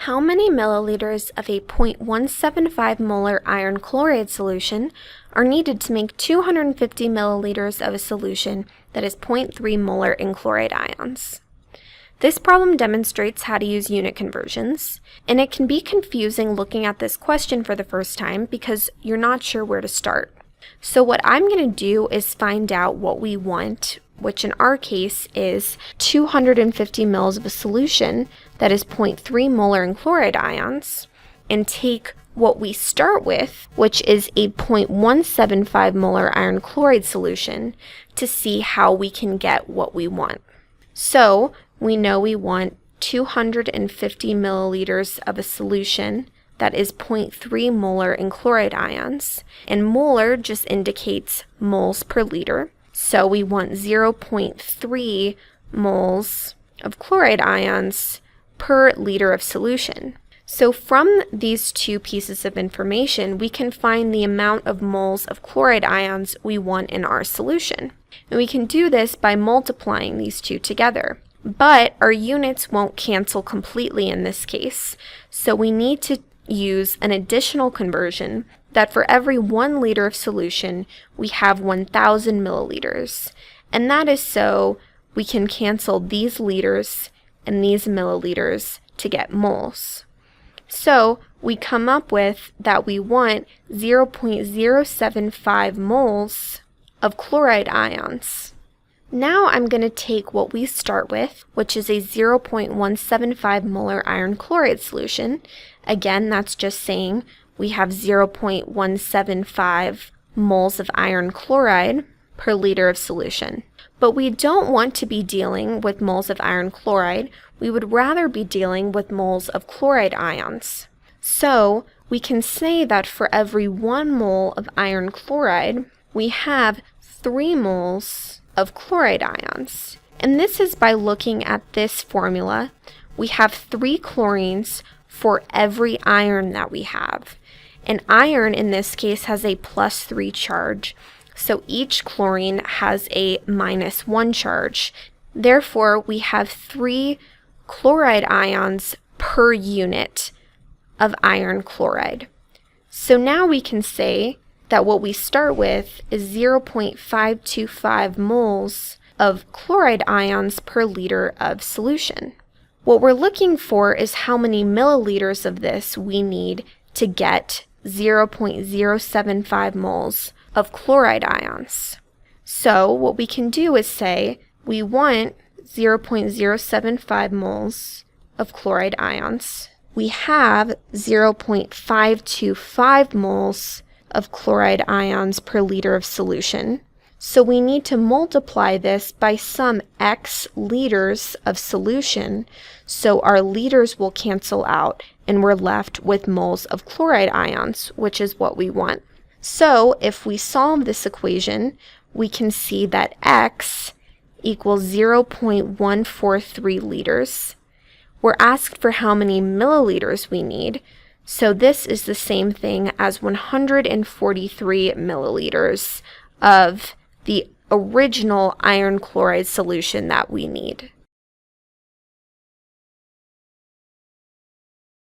How many milliliters of a 0.175 molar iron chloride solution are needed to make 250 milliliters of a solution that is 0.3 molar in chloride ions? This problem demonstrates how to use unit conversions, and it can be confusing looking at this question for the first time because you're not sure where to start. So what I'm going to do is find out what we want, which in our case is 250 mils of a solution that is 0.3 molar in chloride ions, and take what we start with, which is a 0.175 molar iron chloride solution, to see how we can get what we want. So we know we want 250 milliliters of a solution that is 0.3 molar in chloride ions, and molar just indicates moles per liter. So we want 0.3 moles of chloride ions per liter of solution. So from these two pieces of information, we can find the amount of moles of chloride ions we want in our solution. And we can do this by multiplying these two together. But our units won't cancel completely in this case, so we need to use an additional conversion that for every 1 liter of solution, we have 1,000 milliliters. And that is so we can cancel these liters and these milliliters to get moles. So we come up with that we want 0.075 moles of chloride ions. Now I'm going to take what we start with, which is a 0.175 molar iron chloride solution. Again, that's just saying we have 0.175 moles of iron chloride per liter of solution. But we don't want to be dealing with moles of iron chloride. We would rather be dealing with moles of chloride ions. So we can say that for every 1 mole of iron chloride, we have 3 moles of chloride ions. And this is by looking at this formula. We have 3 chlorines for every iron that we have. And iron in this case has a +3 charge, so each chlorine has a -1 charge. Therefore, we have 3 chloride ions per unit of iron chloride. So now we can say that what we start with is 0.525 moles of chloride ions per liter of solution. What we're looking for is how many milliliters of this we need to get 0.075 moles of chloride ions. So what we can do is say we want 0.075 moles of chloride ions. We have 0.525 moles of chloride ions per liter of solution. So we need to multiply this by some X liters of solution, so our liters will cancel out and we're left with moles of chloride ions, which is what we want. So if we solve this equation, we can see that X equals 0.143 liters. We're asked for how many milliliters we need, so this is the same thing as 143 milliliters of the original iron chloride solution that we need.